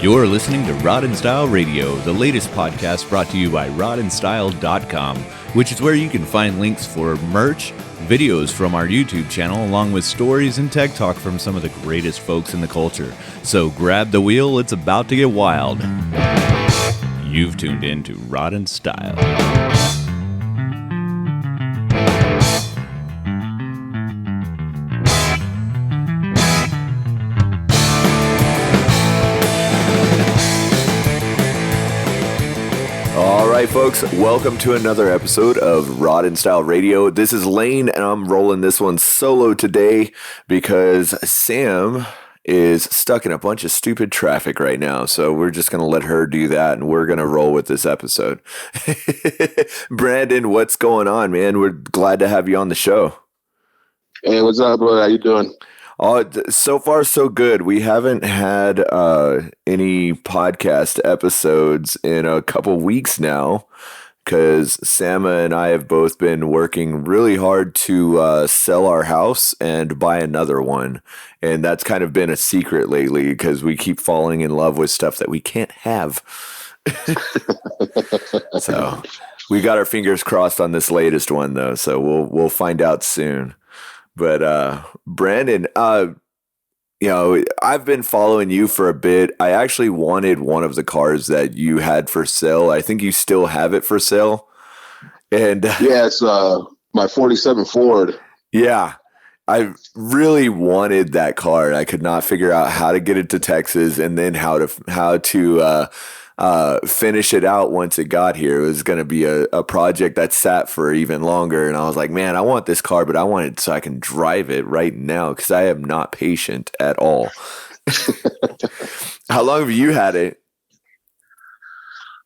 You're listening to Rod and Style Radio, the latest podcast brought to you by rodandstyle.com, which is where you can find links for merch, videos from our YouTube channel, along with stories and tech talk from some of the greatest folks in the culture. So grab the wheel, it's about to get wild. You've tuned in to Rod and Style. All right, folks, welcome to another episode of Rod and Style Radio. This is Lane, and I'm rolling this one solo today because Sam is stuck in a bunch of stupid traffic right now. So we're just going to let her do that, and we're going to roll with this episode. Brandon, what's going on, man? We're glad to have you on the show. Hey, what's up, bro? How you doing? Oh, so far so good. We haven't had any podcast episodes in a couple weeks now because Sama and I have both been working really hard to sell our house and buy another one. And that's kind of been a secret lately because we keep falling in love with stuff that we can't have. So we got our fingers crossed on this latest one, though. So we'll find out soon. But Brandon, I've been following you for a bit. I actually wanted one of the cars that you had for sale. I think you still have it for sale. And yeah, it's my 47 Ford. Yeah, I really wanted that car. I could not figure out how to get it to Texas and then how to finish it out once it got here. It was going to be a project that sat for even longer. And I was like, man, I want this car, but I want it so I can drive it right now because I am not patient at all. How long have you had it?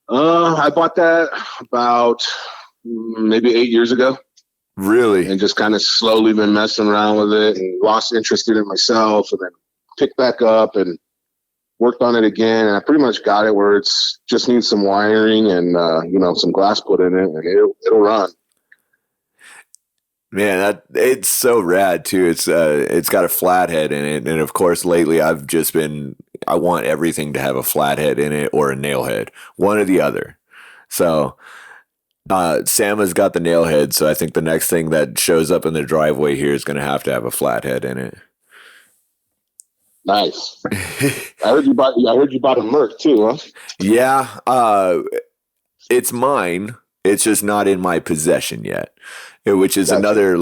I bought that about maybe 8 years ago. Really? And just kind of slowly been messing around with it and lost interest in it myself and then picked back up and worked on it again, and I pretty much got it where it's just needs some wiring and some glass put in it, and it'll run. Man, it's so rad too. It's got a flathead in it, and of course, lately I want everything to have a flathead in it or a nail head, one or the other. So Sam has got the nail head, so I think the next thing that shows up in the driveway here is going to have a flathead in it. Nice. I heard you bought a Merc too, huh? Yeah, it's mine. It's just not in my possession yet, which is another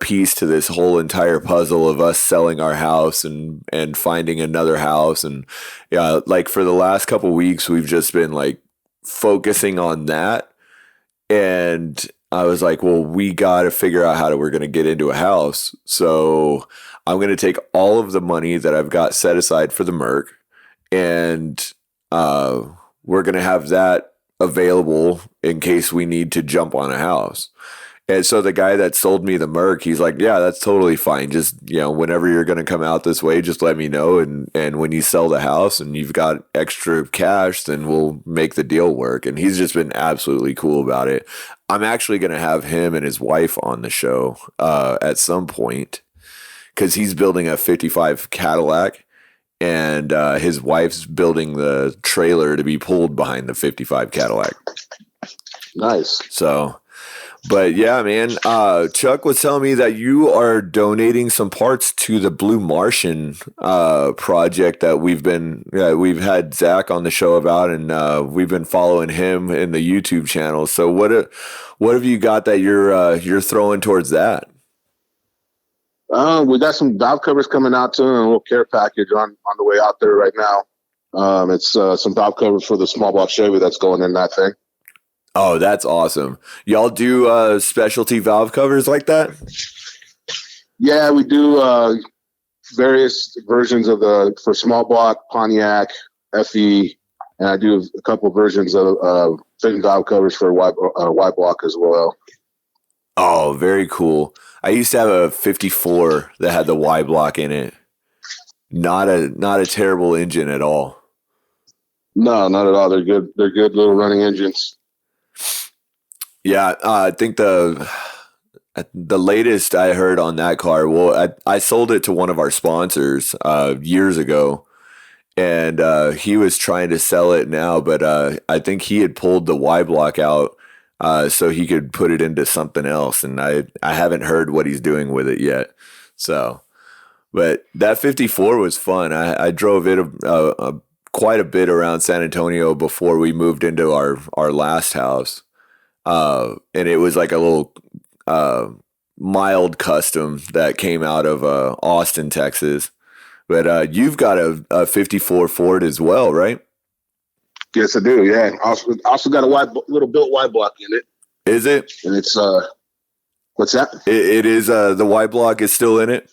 piece to this whole entire puzzle of us selling our house and finding another house. And for the last couple of weeks, we've just been focusing on that. And I was like, well, we got to figure out how we're going to get into a house. So I'm going to take all of the money that I've got set aside for the Merc, and we're going to have that available in case we need to jump on a house. And so the guy that sold me the Merc, he's like, yeah, that's totally fine. Just, whenever you're going to come out this way, just let me know. And when you sell the house and you've got extra cash, then we'll make the deal work. And he's just been absolutely cool about it. I'm actually going to have him and his wife on the show at some point because he's building a 55 Cadillac and his wife's building the trailer to be pulled behind the 55 Cadillac. Nice. So... But yeah, man, Chuck was telling me that you are donating some parts to the Blue Martian project that we've had Zach on the show about, and we've been following him in the YouTube channel. So what have you got that you're throwing towards that? We got some valve covers coming out too, and a little care package on the way out there right now. It's some valve covers for the small block Chevy that's going in that thing. Oh, that's awesome. Y'all do specialty valve covers like that? Yeah, we do various versions for small block, Pontiac, FE, and I do a couple versions of fin valve covers for Y block as well. Oh, very cool. I used to have a 54 that had the Y block in it. Not a terrible engine at all. No, not at all. They're good. They're good little running engines. Yeah, I think the latest I heard on that car, well, I sold it to one of our sponsors years ago, and he was trying to sell it now, but I think he had pulled the Y block out so he could put it into something else, and I haven't heard what he's doing with it yet. So, but that 54 was fun. I drove it quite a bit around San Antonio before we moved into our last house, and it was like a little mild custom that came out of Austin, Texas. But you've got a 54 Ford as well, right? Yes, I do. Yeah. Also got a little built Y block in it. Is it? And it's what's that? It is. The Y block is still in it.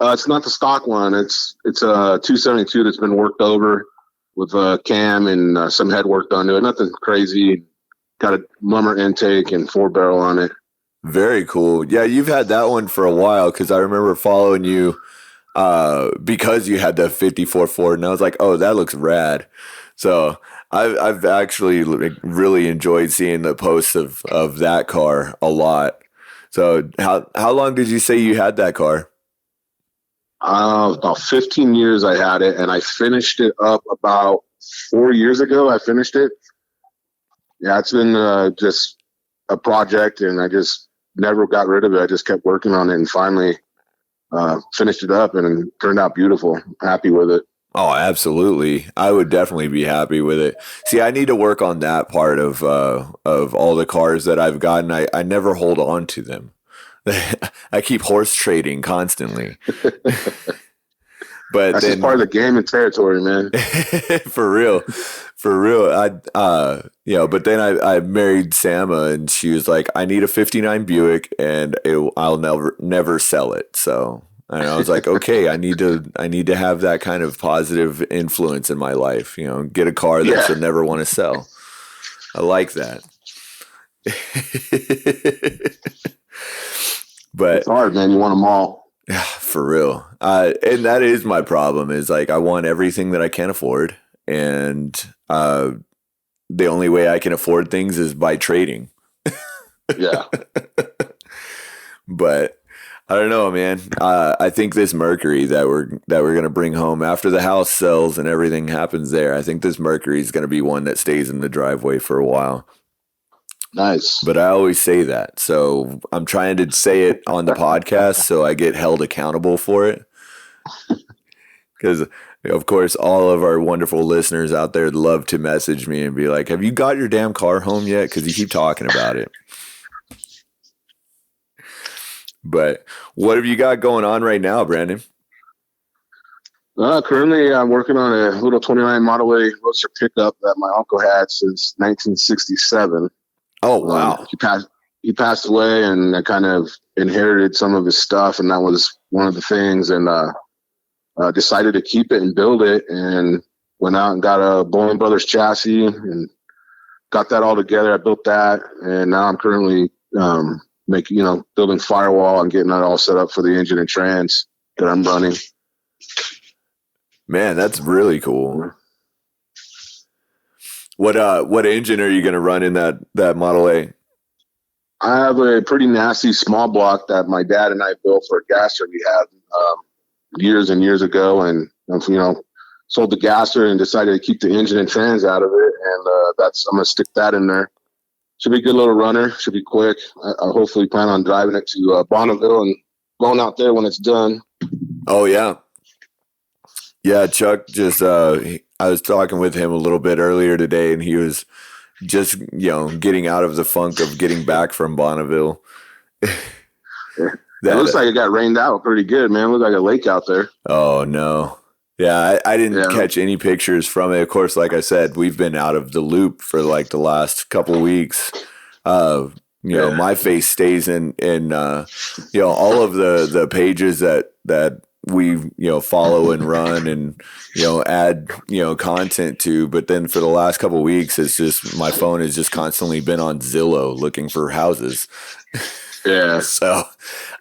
It's not the stock one. It's a 272 that's been worked over with a cam and some head work done to it. Nothing crazy. Got a mummer intake and 4-barrel on it. Very cool. Yeah, you've had that one for a while because I remember following you because you had the 54 Ford, and I was like, oh, that looks rad. So I've actually really enjoyed seeing the posts of that car a lot. So how long did you say you had that car? About 15 years I had it, and I finished it up about 4 years ago. I finished it. Yeah, it's been just a project, and I just never got rid of it. I just kept working on it, and finally finished it up, and it turned out beautiful. Happy with it. Oh, absolutely. I would definitely be happy with it. See, I need to work on that part of all the cars that I've gotten. I never hold on to them. I keep horse trading constantly. But that's just part of the game and territory, man. For real. But then I married Sama, and she was like, I need a 59 Buick, and I'll never sell it. So and I was like, okay, I need to have that kind of positive influence in my life. Get a car that she'll never want to sell. I like that. But it's hard, man. You want them all. Yeah, for real. And that is my problem, is like I want everything that I can afford. And the only way I can afford things is by trading. Yeah. But I don't know, man. I think this Mercury that we're going to bring home after the house sells and everything happens there, I think this Mercury is going to be one that stays in the driveway for a while. Nice. But I always say that. So I'm trying to say it on the podcast so I get held accountable for it. Because, of course, all of our wonderful listeners out there love to message me and be like, have you got your damn car home yet? Because you keep talking about it. But what have you got going on right now, Brandon? Currently, I'm working on a little 29 Model A Roadster pickup that my uncle had since 1967. Oh, wow. He passed away, and I kind of inherited some of his stuff, and that was one of the things, and decided to keep it and build it, and went out and got a Boeing Brothers chassis and got that all together. I built that, and now I'm currently building firewall and getting that all set up for the engine and trans that I'm running. Man, that's really cool. What engine are you going to run in that Model A? I have a pretty nasty small block that my dad and I built for a gasser we had years and years ago, and sold the gasser and decided to keep the engine and trans out of it, and I'm going to stick that in there. Should be a good little runner. Should be quick. I hopefully plan on driving it to Bonneville and going out there when it's done. Oh yeah. Yeah, Chuck just I was talking with him a little bit earlier today, and he was just getting out of the funk of getting back from Bonneville. It looks like it got rained out pretty good, man. It looked like a lake out there. Oh no. Yeah, I didn't catch any pictures from it. Of course, like I said, we've been out of the loop for like the last couple of weeks. My face stays in all of the pages that we follow and run and add content to, but then for the last couple of weeks it's just my phone has just constantly been on Zillow looking for houses. Yeah. So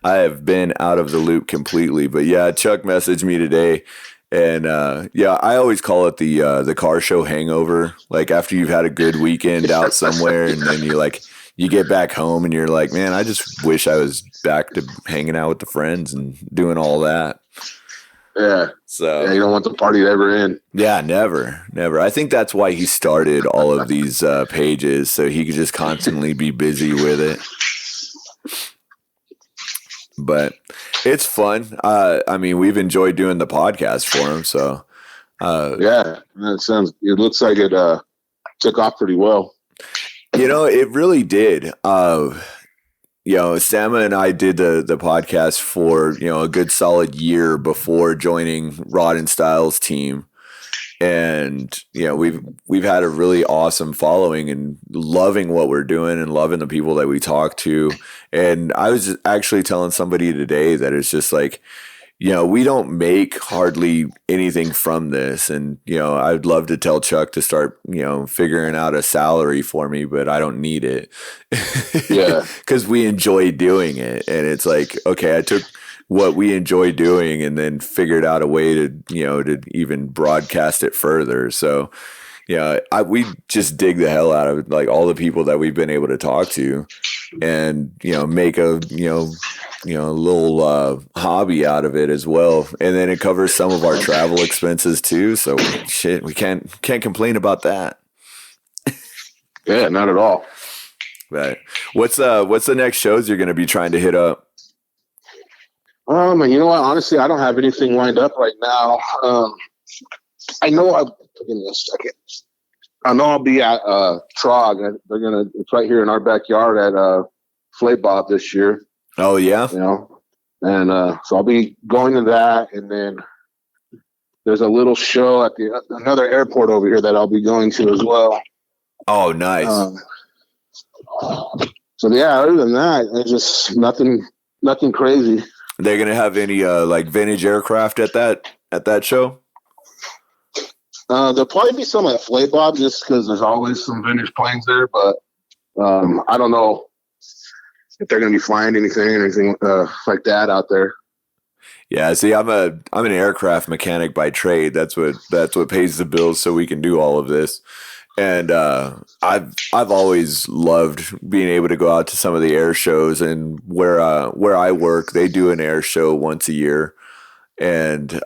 I have been out of the loop completely. But yeah, Chuck messaged me today, and I always call it the car show hangover. Like after you've had a good weekend out somewhere, and then you get back home and you're like, man, I just wish I was back to hanging out with the friends and doing all that. Yeah. So yeah, you don't want the party to ever end. yeah, never. I think that's why he started all of these pages, so he could just constantly be busy with it. But it's fun. I mean, we've enjoyed doing the podcast for him. So yeah, it looks like it took off pretty well. It really did. Sama and I did the podcast for, a good solid year before joining Rod and Styles team. And, we've had a really awesome following and loving what we're doing and loving the people that we talk to. And I was actually telling somebody today that it's just like, we don't make hardly anything from this. And, I'd love to tell Chuck to start, figuring out a salary for me, but I don't need it. Yeah. Because we enjoy doing it. And it's like, okay, I took what we enjoy doing and then figured out a way to, to even broadcast it further. So, we just dig the hell out of like all the people that we've been able to talk to and, make a, little hobby out of it as well. And then it covers some of our travel expenses too. So we can't complain about that. Yeah, not at all. Right. What's the next shows you're going to be trying to hit up? You know what? Honestly, I don't have anything lined up right now. I know give me a second. I know I'll be at Trog. It's right here in our backyard at Flay Bob this year. Oh yeah. And so I'll be going to that, and then there's a little show at another airport over here that I'll be going to as well. Oh, nice. So yeah, other than that, it's just nothing crazy. They're gonna have any like vintage aircraft at that show? There'll probably be some at Flay Bob just because there's always some vintage planes there, but I don't know if they're going to be flying anything like that out there. Yeah, see, I'm an aircraft mechanic by trade. That's what pays the bills, so we can do all of this. And I've always loved being able to go out to some of the air shows. And where I work, they do an air show once a year. And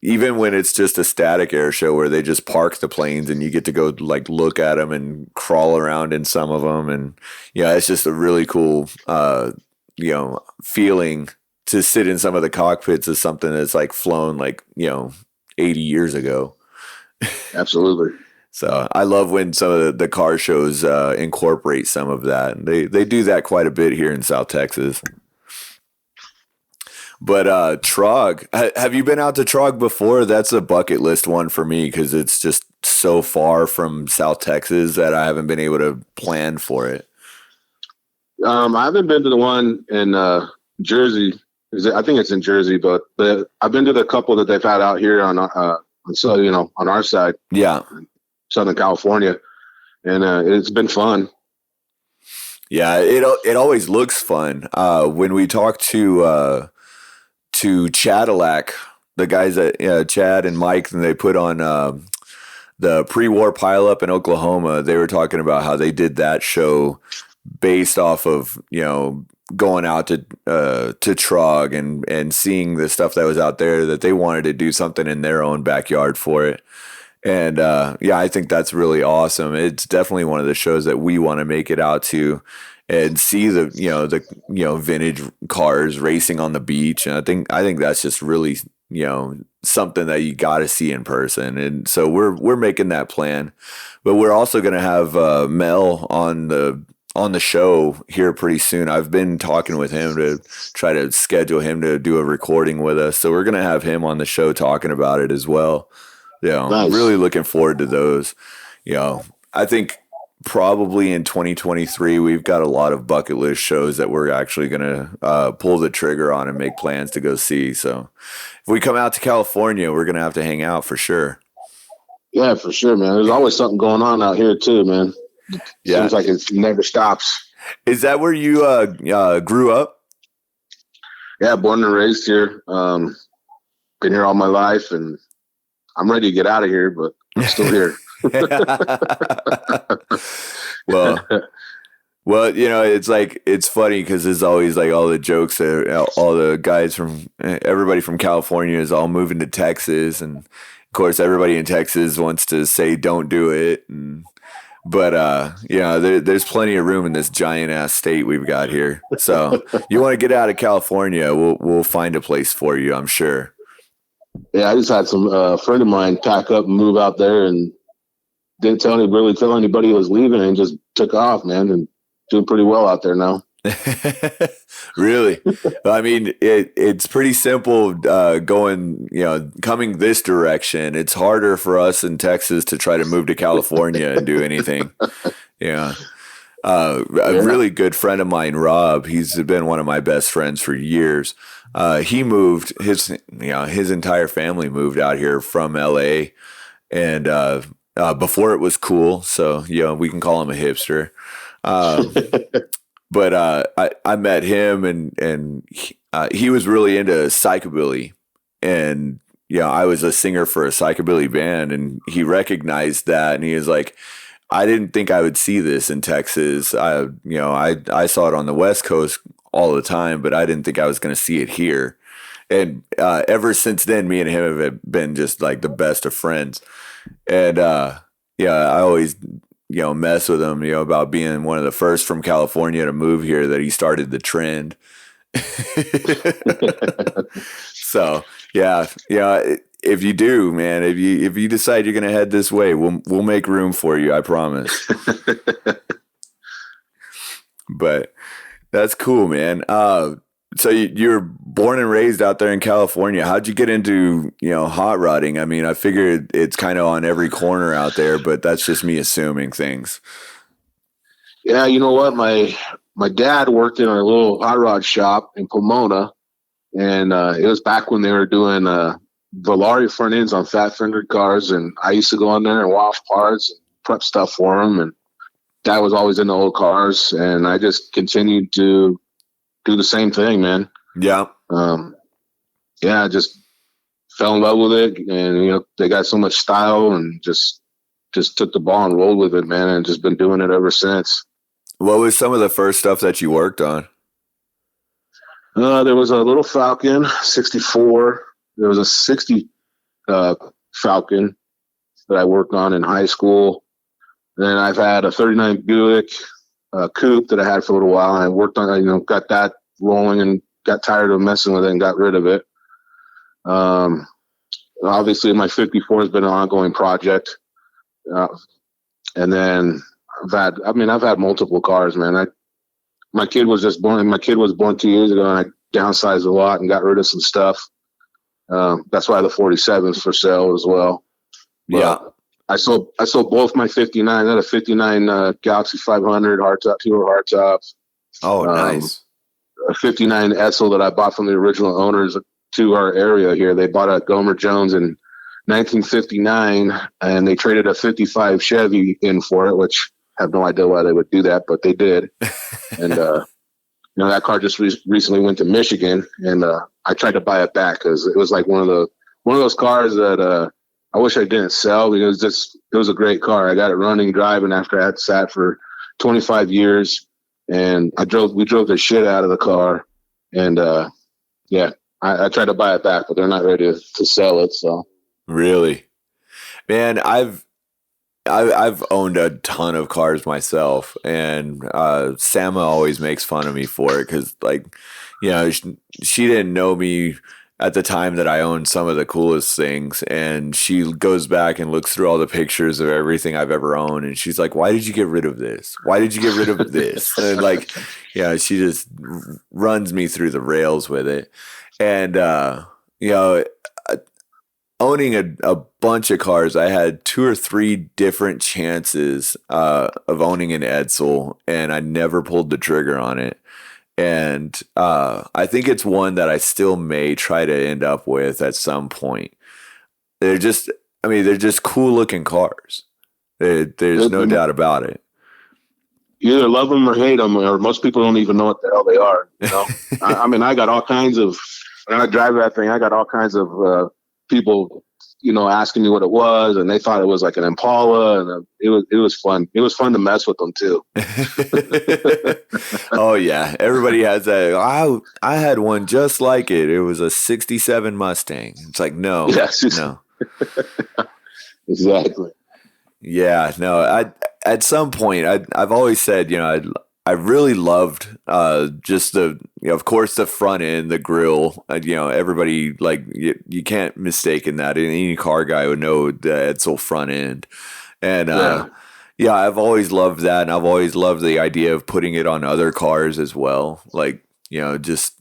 even when it's just a static air show where they just park the planes and you get to go like look at them and crawl around in some of them, and it's just a really cool feeling to sit in some of the cockpits of something that's like flown like 80 years ago. Absolutely. So I love when some of the car shows incorporate some of that. And they do that quite a bit here in South Texas. But Trog, have you been out to Trog before? That's a bucket list one for me because it's just so far from South Texas that I haven't been able to plan for it. I haven't been to the one in Jersey. I think it's in Jersey, but I've been to the couple that they've had out here on our side. Yeah, Southern California, and it's been fun. Yeah, it always looks fun. When we talk to Chadillac, the guys at Chad and Mike, and they put on the pre-war pileup in Oklahoma, they were talking about how they did that show based off of going out to Trog and seeing the stuff that was out there, that they wanted to do something in their own backyard for it. And I think that's really awesome. It's definitely one of the shows that we want to make it out to and see the vintage cars racing on the beach. And I think that's just really something that you got to see in person. And so we're making that plan, but we're also going to have Mel on the show here pretty soon. I've been talking with him to try to schedule him to do a recording with us. So we're going to have him on the show talking about it as well. Nice. I'm really looking forward to those. I think probably in 2023, we've got a lot of bucket list shows that we're actually going to pull the trigger on and make plans to go see. So if we come out to California, we're going to have to hang out for sure. Yeah, for sure, man. There's always something going on out here too, man. Yeah. Seems like it never stops. Is that where you grew up? Yeah, born and raised here. Been here all my life, and I'm ready to get out of here, but I'm still here. Well, it's funny because there's always like all the jokes that all the guys from everybody from California is all moving to Texas, and of course everybody in Texas wants to say don't do it, but there's plenty of room in this giant ass state we've got here. So you want to get out of California, we'll find a place for you, I'm sure. Yeah, I just had some friend of mine pack up and move out there, and didn't really tell anybody he was leaving, and just took off, man, and doing pretty well out there now. Really? I mean, it's pretty simple going, coming this direction. It's harder for us in Texas to try to move to California and do anything. Yeah. A really good friend of mine, Rob, he's been one of my best friends for years. He moved his entire family moved out here from LA, and before it was cool. So, we can call him a hipster. But I met him, and he was really into psychobilly, and I was a singer for a psychobilly band, and he recognized that, and he was like, I didn't think I would see this in Texas. I saw it on the West Coast all the time, but I didn't think I was going to see it here. And ever since then, me and him have been just like the best of friends. And I always mess with him, about being one of the first from California to move here, that he started the trend. So if you do, man, if you decide you're gonna head this way, we'll make room for you, I promise. But that's cool, man. So you're born and raised out there in California. How'd you get into, hot rodding? I mean, I figured it's kind of on every corner out there, but that's just me assuming things. Yeah, you know what? My dad worked in a little hot rod shop in Pomona, and it was back when they were doing Volare front ends on fat fendered cars, and I used to go in there and wash parts and prep stuff for them, and Dad was always into old cars, and I just continued to do the same thing, man. Yeah. I just fell in love with it, and they got so much style, and just took the ball and rolled with it, man, and just been doing it ever since. What was some of the first stuff that you worked on? There was a little Falcon 64. There was a 60 Falcon that I worked on in high school. Then I've had a 39 Buick coupe that I had for a little while, and I worked on, got that rolling, and got tired of messing with it and got rid of it. Obviously my 54 has been an ongoing project. And then I've had multiple cars, man. My kid was born 2 years ago, and I downsized a lot and got rid of some stuff. That's why the 47's for sale as well. But yeah. I sold both my 59. I had a 59 Galaxy 500 hardtop, tour hardtop. Oh, nice. A 59 Edsel that I bought from the original owners to our area here. They bought a Gomer Jones in 1959, and they traded a 55 Chevy in for it, which I have no idea why they would do that, but they did. And that car just recently went to Michigan, and I tried to buy it back because it was like one of those cars that I wish I didn't sell, because it was a great car. I got it running, driving after I had sat for 25 years, and we drove the shit out of the car, and I tried to buy it back, but they're not ready to sell it. So really, man, I've owned a ton of cars myself, and Sama always makes fun of me for it because, she didn't know me at the time that I owned some of the coolest things, and she goes back and looks through all the pictures of everything I've ever owned, and she's like, "Why did you get rid of this? Why did you get rid of this?" And she just runs me through the rails with it, and owning a bunch of cars, I had 2 or 3 different chances of owning an Edsel, and I never pulled the trigger on it. And I think it's one that I still may try to end up with at some point. They're just cool looking cars. There's no doubt about it. You either love them or hate them, or most people don't even know what the hell they are. I got all kinds of, when I drive that thing, I got all kinds of people asking me what it was, and they thought it was like an Impala, and it was fun. It was fun to mess with them too. Oh yeah, everybody has that. I had one just like it. It was a '67 Mustang. It's like no, no, exactly. Yeah, no. At some point I've always said I really loved just of course the front end, the grill. Everybody like you can't mistake in that. Any car guy would know the Edsel front end, and yeah, I've always loved that, and I've always loved the idea of putting it on other cars as well. Like just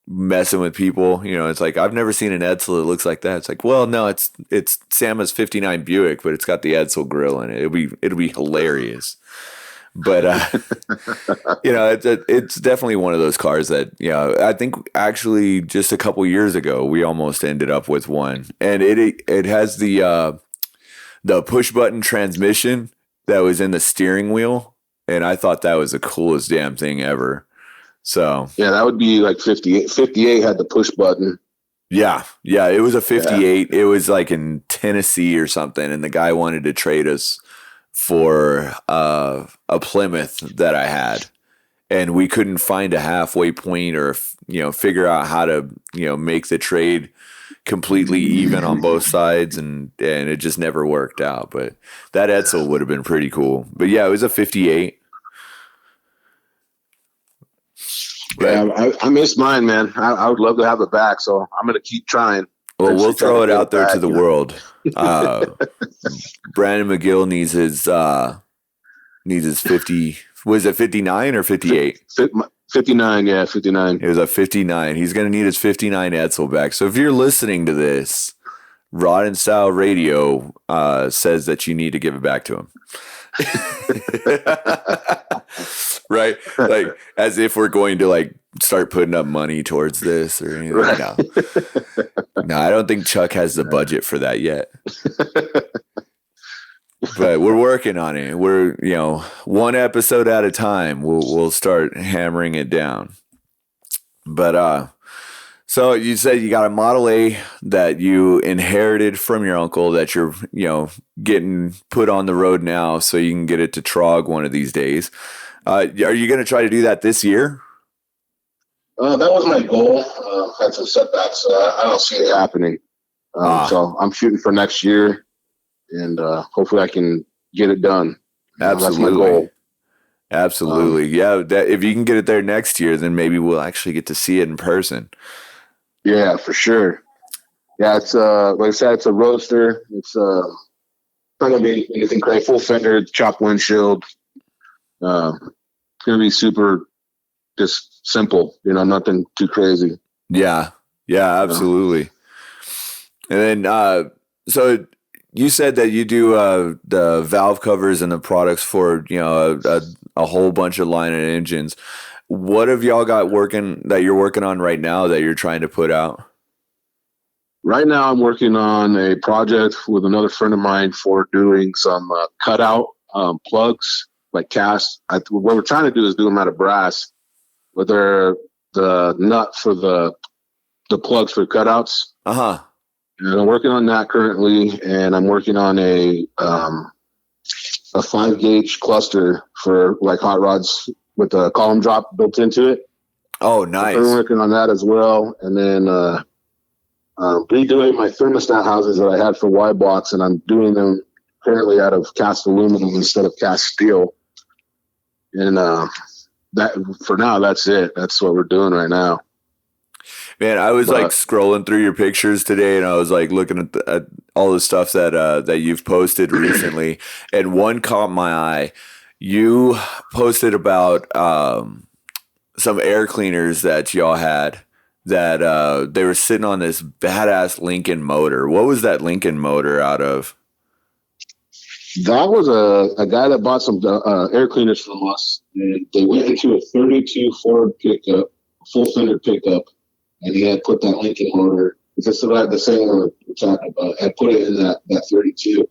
messing with people. It's like I've never seen an Edsel that looks like that. It's like, well, no, it's Sama's '59 Buick, but it's got the Edsel grill in it. It'll be hilarious. But it's definitely one of those cars that I think actually just a couple years ago we almost ended up with one, and it has the push button transmission that was in the steering wheel, and I thought that was the coolest damn thing ever. So yeah, that would be like 58. 58 had the push button. Yeah, it was a 58. Yeah. It was like in Tennessee or something, and the guy wanted to trade us for a Plymouth that I had, and we couldn't find a halfway point or figure out how to make the trade completely even on both sides, and it just never worked out. But that Edsel would have been pretty cool. But yeah, it was a 58. Yeah, I miss mine, man. I would love to have it back, so I'm gonna keep trying. Well, we'll throw it out there to the world. Brandon McGill needs his 50. Was it 59 or 58? 59, yeah, 59. It was a 59. He's going to need his 59 Edsel back. So if you're listening to this, Rod and Style Radio says that you need to give it back to him. Right? Like as if we're going to like start putting up money towards this or anything. Right. No, I don't think Chuck has the budget for that yet. But we're working on it. We're, one episode at a time. We'll start hammering it down. But so you said you got a Model A that you inherited from your uncle that you're, getting put on the road now so you can get it to Trog one of these days. Are you going to try to do that this year? That was my goal. Had some setbacks. I don't see it happening. So I'm shooting for next year, and hopefully I can get it done. Absolutely. That's my goal. Absolutely. If you can get it there next year, then maybe we'll actually get to see it in person. Yeah, for sure. Yeah, it's like I said, it's a roadster. It's not gonna be anything crazy. Full fender, chopped windshield. It's gonna be super, just simple. Nothing too crazy. Yeah, absolutely. And then, so you said that you do the valve covers and the products for a whole bunch of line of engines. What have y'all got you're working on right now that you're trying to put out? Right now, I'm working on a project with another friend of mine for doing some cutout plugs, like cast. What we're trying to do is do them out of brass, but they're the nut for the plugs for cutouts. Uh-huh. And I'm working on that currently, and I'm working on a 5-gauge cluster for like hot rods with a column drop built into it. Oh, nice. I'm working on that as well. And then redoing my thermostat houses that I had for Y blocks, and I'm doing them currently out of cast aluminum instead of cast steel. And that for now, that's it. That's what we're doing right now. Man, I was like scrolling through your pictures today, and I was like looking at all the stuff that you've posted recently, and one caught my eye. You posted about some air cleaners that y'all had that they were sitting on this badass Lincoln motor. What was that Lincoln motor out of? That was a guy that bought some air cleaners from us, and they went into a 32 Ford pickup, full fender pickup, and he had put that Lincoln motor, just about the same one we're talking about, and put it in that 32.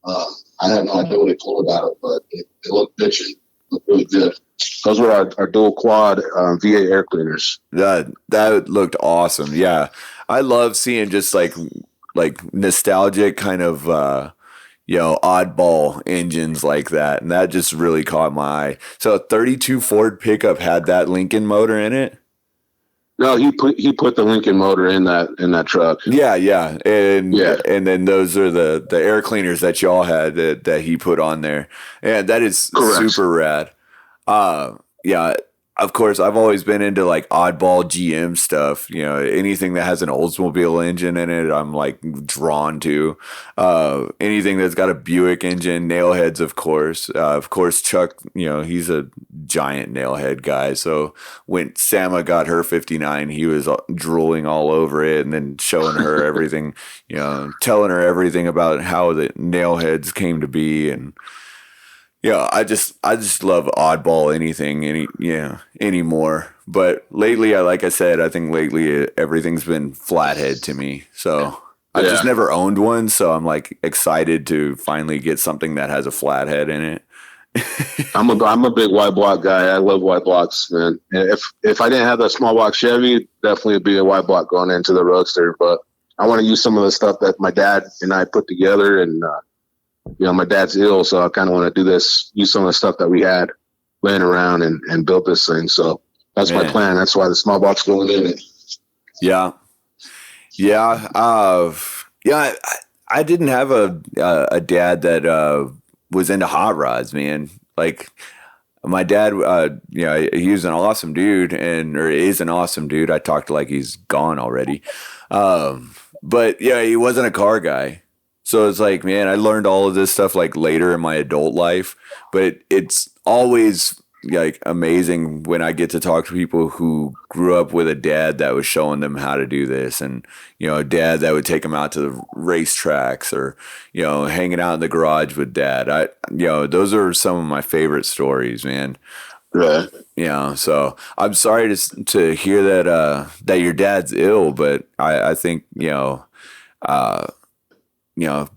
I had no idea what he told about it, but it looked bitchin'. It looked really good. Those were our dual quad VA air cleaners. That looked awesome. Yeah. I love seeing just like like nostalgic kind of oddball engines like that, and that just really caught my eye. So a 32 Ford pickup had that Lincoln motor in it. No, he put the Lincoln motor in that truck. Yeah, and then those are the air cleaners that y'all had that he put on there, and that is Correct. super rad. Yeah, of course, I've always been into like oddball GM stuff. Anything that has an Oldsmobile engine in it, I'm like drawn to. Anything that's got a Buick engine, nailheads, of course. Of course, Chuck, he's a giant nailhead guy. So when Sama got her 59, he was drooling all over it and then showing her everything, telling her everything about how the nailheads came to be. And yeah, I just love oddball anything anymore. But lately, like I said, I think lately everything's been flathead to me. So I just never owned one. So I'm like excited to finally get something that has a flathead in it. I'm a big white block guy. I love white blocks, man. And if I didn't have that small block Chevy, definitely would be a white block going into the Roadster. But I want to use some of the stuff that my dad and I put together, and my dad's ill, so I kind of want to use some of the stuff that we had laying around and build this thing. So that's my plan. That's why the small box going in it. Yeah. I didn't have a dad that was into hot rods, man. Like my dad, he was an awesome dude or is an awesome dude. I talked like he's gone already. But yeah, he wasn't a car guy. So it's like, man, I learned all of this stuff like later in my adult life, but it's always like amazing when I get to talk to people who grew up with a dad that was showing them how to do this, and a dad that would take them out to the racetracks, or hanging out in the garage with dad. Those are some of my favorite stories, man. Right. So I'm sorry to hear that your dad's ill, but I think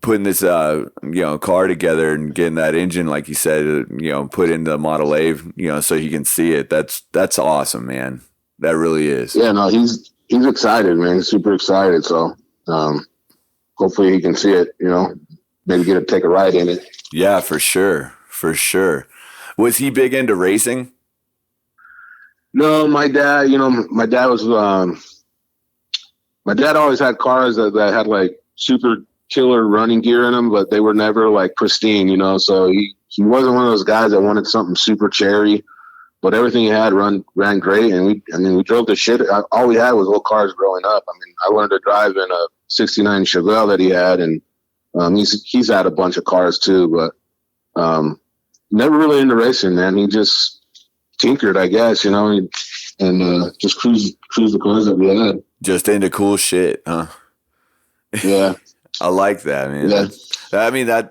putting this, car together and getting that engine, like you said, put into the Model A, so you can see it. That's awesome, man. That really is. Yeah, no, he's excited, man. He's super excited. So, hopefully he can see it, maybe take a ride in it. Yeah, for sure. Was he big into racing? No, my dad, my dad was, my dad always had cars that had like super killer running gear in them, but they were never like pristine, so he wasn't one of those guys that wanted something super cherry, but everything he had ran great. And we drove the shit. All we had was little cars growing up. I learned to drive in a 69 Chevelle that he had, and he's had a bunch of cars too, but never really into racing, man. He just tinkered, I guess, and just cruise the cars that we had. Just into cool shit, huh? Yeah. I like that, man. Yeah.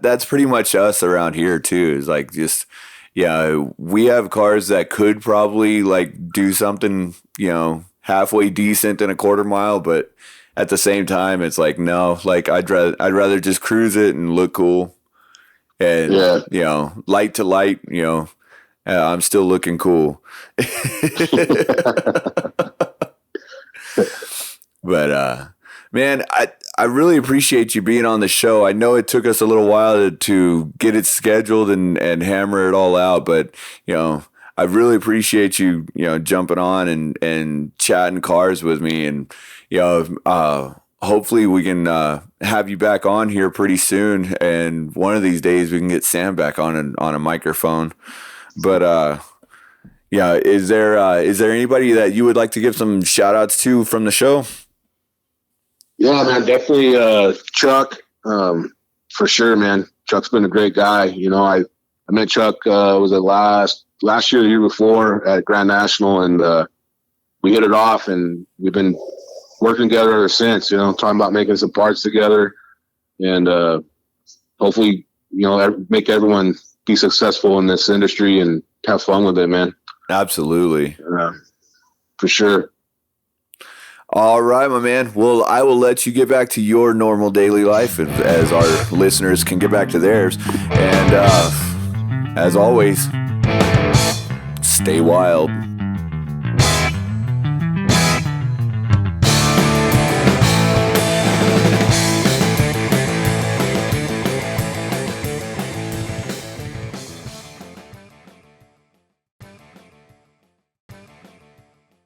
That's pretty much us around here too. Is like just, we have cars that could probably like do something, halfway decent in a quarter mile, but at the same time, it's like, no, like I'd rather just cruise it and look cool, and light to light, I'm still looking cool. But man, I really appreciate you being on the show. I know it took us a little while to get it scheduled and hammer it all out, but I really appreciate you jumping on and chatting cars with me, and hopefully we can have you back on here pretty soon, and one of these days we can get Sam back on a microphone. But is there anybody that you would like to give some shout outs to from the show? Yeah, man, definitely Chuck, for sure, man. Chuck's been a great guy. I met Chuck, was it last year, the year before at Grand National, and we hit it off, and we've been working together ever since, talking about making some parts together, and hopefully, make everyone be successful in this industry and have fun with it, man. Absolutely. For sure. All right, my man. Well, I will let you get back to your normal daily life as our listeners can get back to theirs. And as always, stay wild.